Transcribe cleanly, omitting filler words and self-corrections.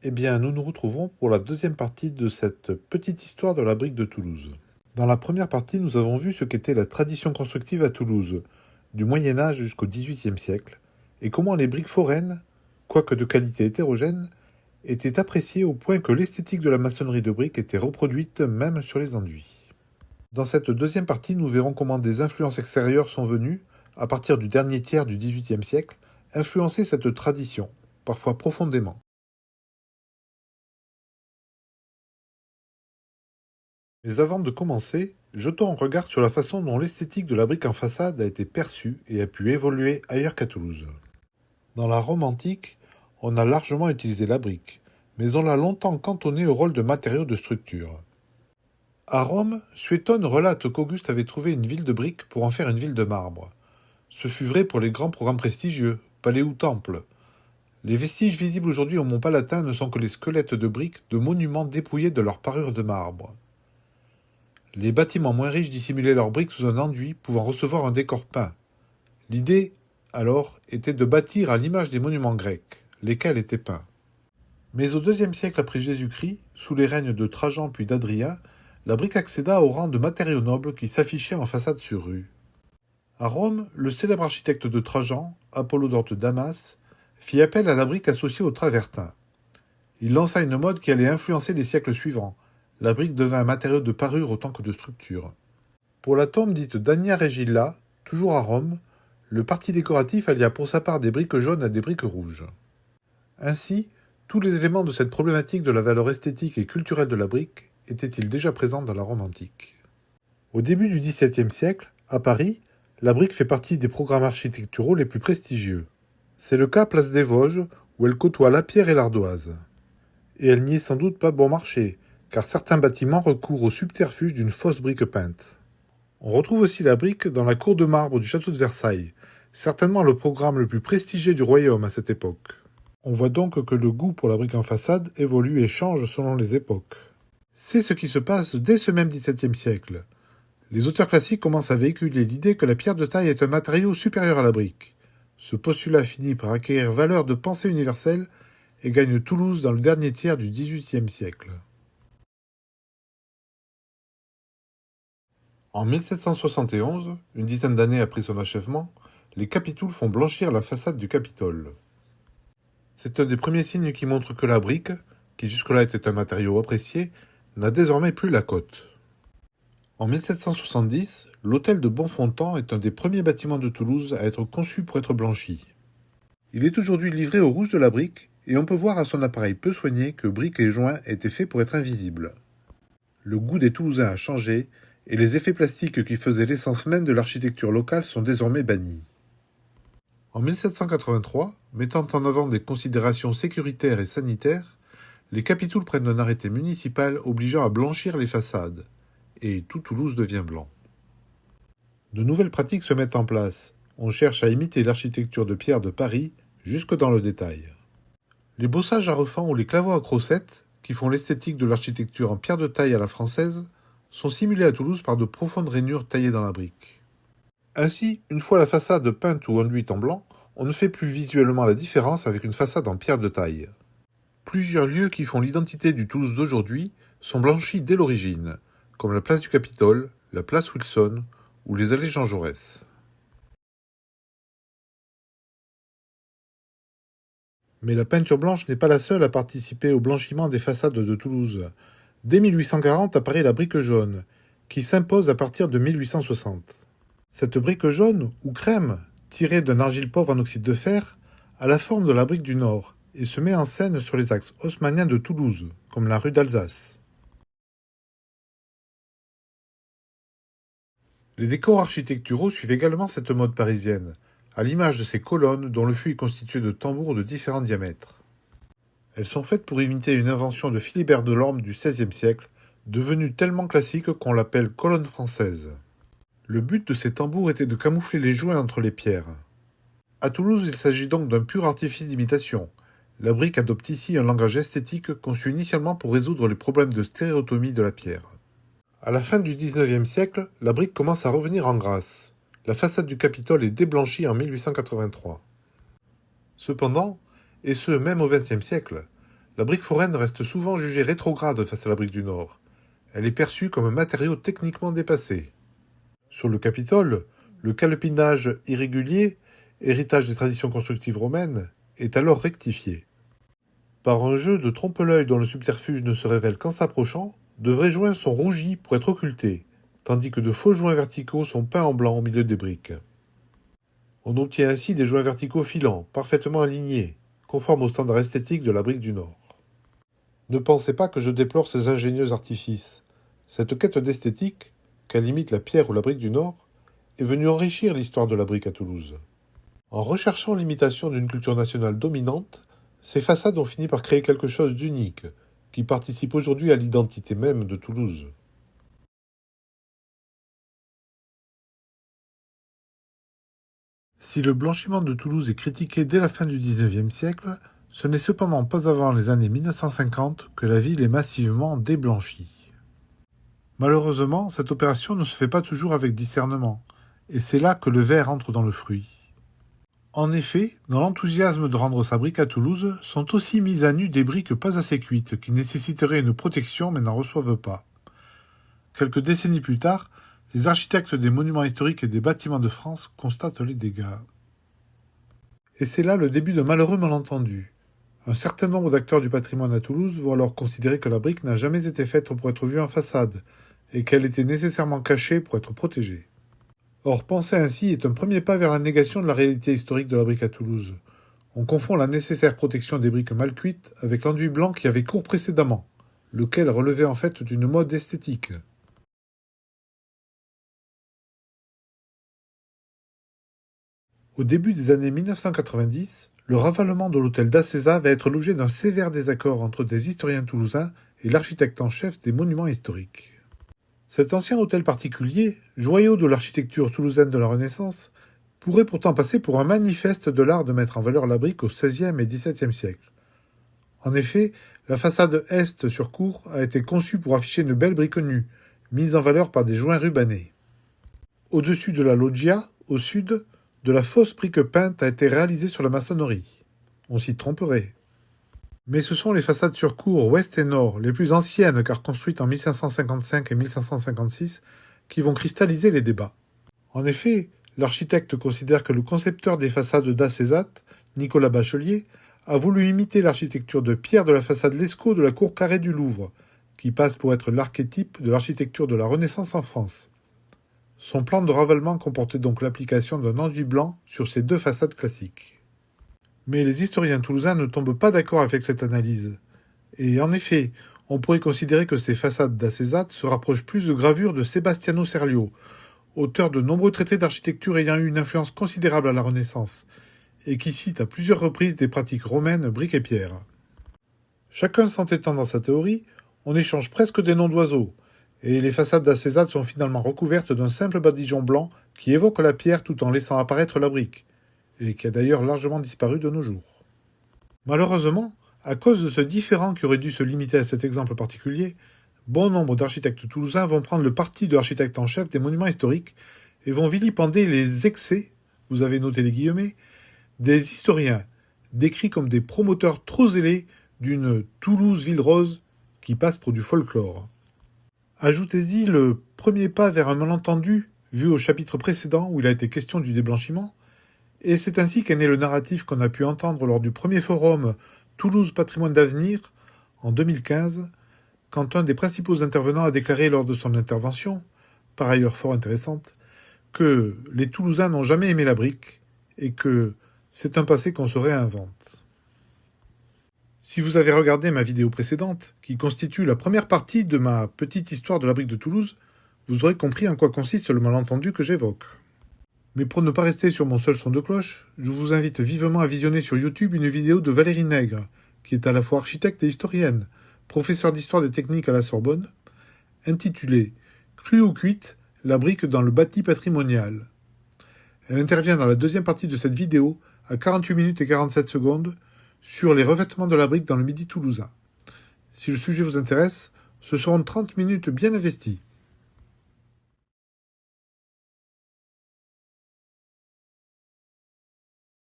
Eh bien, nous nous retrouvons pour la deuxième partie de cette petite histoire de la brique de Toulouse. Dans la première partie, nous avons vu ce qu'était la tradition constructive à Toulouse, du Moyen Âge jusqu'au XVIIIe siècle, et comment les briques foraines, quoique de qualité hétérogène, étaient appréciées au point que l'esthétique de la maçonnerie de briques était reproduite même sur les enduits. Dans cette deuxième partie, nous verrons comment des influences extérieures sont venues, à partir du dernier tiers du XVIIIe siècle, influencer cette tradition, parfois profondément. Mais avant de commencer, jetons un regard sur la façon dont l'esthétique de la brique en façade a été perçue et a pu évoluer ailleurs qu'à Toulouse. Dans la Rome antique, on a largement utilisé la brique, mais on l'a longtemps cantonnée au rôle de matériau de structure. À Rome, Suétone relate qu'Auguste avait trouvé une ville de briques pour en faire une ville de marbre. Ce fut vrai pour les grands programmes prestigieux, palais ou temples. Les vestiges visibles aujourd'hui au Mont Palatin ne sont que les squelettes de briques de monuments dépouillés de leur parure de marbre. Les bâtiments moins riches dissimulaient leurs briques sous un enduit pouvant recevoir un décor peint. L'idée, alors, était de bâtir à l'image des monuments grecs, lesquels étaient peints. Mais au IIe siècle après Jésus-Christ, sous les règnes de Trajan puis d'Adrien, la brique accéda au rang de matériau noble qui s'affichait en façade sur rue. À Rome, le célèbre architecte de Trajan, Apollodore de Damas, fit appel à la brique associée au travertin. Il lança une mode qui allait influencer les siècles suivants. La brique devint un matériau de parure autant que de structure. Pour la tombe dite d'Agna Regilla, toujours à Rome, le parti décoratif allia pour sa part des briques jaunes à des briques rouges. Ainsi, tous les éléments de cette problématique de la valeur esthétique et culturelle de la brique étaient-ils déjà présents dans la Rome antique. Au début du XVIIe siècle, à Paris, la brique fait partie des programmes architecturaux les plus prestigieux. C'est le cas place des Vosges, où elle côtoie la pierre et l'ardoise. Et elle n'y est sans doute pas bon marché, car certains bâtiments recourent au subterfuge d'une fausse brique peinte. On retrouve aussi la brique dans la cour de marbre du château de Versailles, certainement le programme le plus prestigieux du royaume à cette époque. On voit donc que le goût pour la brique en façade évolue et change selon les époques. C'est ce qui se passe dès ce même XVIIe siècle. Les auteurs classiques commencent à véhiculer l'idée que la pierre de taille est un matériau supérieur à la brique. Ce postulat finit par acquérir valeur de pensée universelle et gagne Toulouse dans le dernier tiers du XVIIIe siècle. En 1771, une dizaine d'années après son achèvement, les Capitouls font blanchir la façade du Capitole. C'est un des premiers signes qui montre que la brique, qui jusque-là était un matériau apprécié, n'a désormais plus la cote. En 1770, l'hôtel de Bonfontan est un des premiers bâtiments de Toulouse à être conçu pour être blanchi. Il est aujourd'hui livré au rouge de la brique et on peut voir à son appareil peu soigné que briques et joints étaient faits pour être invisibles. Le goût des Toulousains a changé et les effets plastiques qui faisaient l'essence même de l'architecture locale sont désormais bannis. En 1783, mettant en avant des considérations sécuritaires et sanitaires, les Capitouls prennent un arrêté municipal obligeant à blanchir les façades, et tout Toulouse devient blanc. De nouvelles pratiques se mettent en place. On cherche à imiter l'architecture de pierre de Paris jusque dans le détail. Les bossages à refend ou les claveaux à crossettes, qui font l'esthétique de l'architecture en pierre de taille à la française, sont simulés à Toulouse par de profondes rainures taillées dans la brique. Ainsi, une fois la façade peinte ou enduite en blanc, on ne fait plus visuellement la différence avec une façade en pierre de taille. Plusieurs lieux qui font l'identité du Toulouse d'aujourd'hui sont blanchis dès l'origine, comme la place du Capitole, la place Wilson ou les allées Jean Jaurès. Mais la peinture blanche n'est pas la seule à participer au blanchiment des façades de Toulouse. Dès 1840 apparaît la brique jaune, qui s'impose à partir de 1860. Cette brique jaune, ou crème, tirée d'un argile pauvre en oxyde de fer, a la forme de la brique du Nord et se met en scène sur les axes haussmanniens de Toulouse, comme la rue d'Alsace. Les décors architecturaux suivent également cette mode parisienne, à l'image de ces colonnes dont le fût est constitué de tambours de différents diamètres. Elles sont faites pour imiter une invention de Philibert Delorme du XVIe siècle, devenue tellement classique qu'on l'appelle colonne française. Le but de ces tambours était de camoufler les joints entre les pierres. À Toulouse, il s'agit donc d'un pur artifice d'imitation. La brique adopte ici un langage esthétique conçu initialement pour résoudre les problèmes de stéréotomie de la pierre. À la fin du XIXe siècle, la brique commence à revenir en grâce. La façade du Capitole est déblanchie en 1883. Cependant, et ce même au XXe siècle, la brique foraine reste souvent jugée rétrograde face à la brique du Nord. Elle est perçue comme un matériau techniquement dépassé. Sur le Capitole, le calepinage irrégulier, héritage des traditions constructives romaines, est alors rectifié. Par un jeu de trompe-l'œil dont le subterfuge ne se révèle qu'en s'approchant, de vrais joints sont rougis pour être occultés, tandis que de faux joints verticaux sont peints en blanc au milieu des briques. On obtient ainsi des joints verticaux filants, parfaitement alignés, conformes aux standards esthétiques de la brique du Nord. Ne pensez pas que je déplore ces ingénieux artifices. Cette quête d'esthétique, qu'elle imite la pierre ou la brique du Nord, est venue enrichir l'histoire de la brique à Toulouse. En recherchant l'imitation d'une culture nationale dominante, ces façades ont fini par créer quelque chose d'unique, qui participe aujourd'hui à l'identité même de Toulouse. Si le blanchiment de Toulouse est critiqué dès la fin du XIXe siècle, ce n'est cependant pas avant les années 1950 que la ville est massivement déblanchie. Malheureusement, cette opération ne se fait pas toujours avec discernement, et c'est là que le verre entre dans le fruit. En effet, dans l'enthousiasme de rendre sa brique à Toulouse, sont aussi mises à nu des briques pas assez cuites, qui nécessiteraient une protection mais n'en reçoivent pas. Quelques décennies plus tard, les architectes des monuments historiques et des bâtiments de France constatent les dégâts. Et c'est là le début d'un malheureux malentendu. Un certain nombre d'acteurs du patrimoine à Toulouse vont alors considérer que la brique n'a jamais été faite pour être vue en façade, et qu'elle était nécessairement cachée pour être protégée. Or, penser ainsi est un premier pas vers la négation de la réalité historique de la brique à Toulouse. On confond la nécessaire protection des briques mal cuites avec l'enduit blanc qui avait cours précédemment, lequel relevait en fait d'une mode esthétique. Au début des années 1990, le ravalement de l'hôtel d'Acéza va être l'objet d'un sévère désaccord entre des historiens toulousains et l'architecte en chef des monuments historiques. Cet ancien hôtel particulier, joyau de l'architecture toulousaine de la Renaissance, pourrait pourtant passer pour un manifeste de l'art de mettre en valeur la brique au XVIe et XVIIe siècle. En effet, la façade est sur cour a été conçue pour afficher une belle brique nue, mise en valeur par des joints rubanés. Au-dessus de la loggia, au sud, de la fausse brique peinte a été réalisée sur la maçonnerie. On s'y tromperait. Mais ce sont les façades sur cour ouest et nord, les plus anciennes car construites en 1555 et 1556, qui vont cristalliser les débats. En effet, l'architecte considère que le concepteur des façades d'Acézat, Nicolas Bachelier, a voulu imiter l'architecture de pierre de la façade Lescaut de la cour carrée du Louvre, qui passe pour être l'archétype de l'architecture de la Renaissance en France. Son plan de ravalement comportait donc l'application d'un enduit blanc sur ces deux façades classiques. Mais les historiens toulousains ne tombent pas d'accord avec cette analyse. Et en effet, on pourrait considérer que ces façades d'Acézat se rapprochent plus de gravures de Sebastiano Serlio, auteur de nombreux traités d'architecture ayant eu une influence considérable à la Renaissance, et qui cite à plusieurs reprises des pratiques romaines briques et pierre. Chacun s'entêtant dans sa théorie, on échange presque des noms d'oiseaux, et les façades d'Acézat sont finalement recouvertes d'un simple badigeon blanc qui évoque la pierre tout en laissant apparaître la brique, et qui a d'ailleurs largement disparu de nos jours. Malheureusement, à cause de ce différend qui aurait dû se limiter à cet exemple particulier, bon nombre d'architectes toulousains vont prendre le parti de l'architecte en chef des monuments historiques et vont vilipender les excès, vous avez noté les guillemets, des historiens, décrits comme des promoteurs trop zélés d'une Toulouse ville rose qui passe pour du folklore. Ajoutez-y le premier pas vers un malentendu, vu au chapitre précédent où il a été question du déblanchiment, et c'est ainsi qu'est né le narratif qu'on a pu entendre lors du premier forum Toulouse Patrimoine d'Avenir, en 2015, quand un des principaux intervenants a déclaré lors de son intervention, par ailleurs fort intéressante, que les Toulousains n'ont jamais aimé la brique, et que c'est un passé qu'on se réinvente. Si vous avez regardé ma vidéo précédente, qui constitue la première partie de ma petite histoire de la brique de Toulouse, vous aurez compris en quoi consiste le malentendu que j'évoque. Mais pour ne pas rester sur mon seul son de cloche, je vous invite vivement à visionner sur YouTube une vidéo de Valérie Nègre, qui est à la fois architecte et historienne, professeure d'histoire des techniques à la Sorbonne, intitulée « Crue ou cuite, la brique dans le bâti patrimonial ». Elle intervient dans la deuxième partie de cette vidéo, à 48 minutes et 47 secondes, sur les revêtements de la brique dans le Midi toulousain. Si le sujet vous intéresse, ce seront 30 minutes bien investies.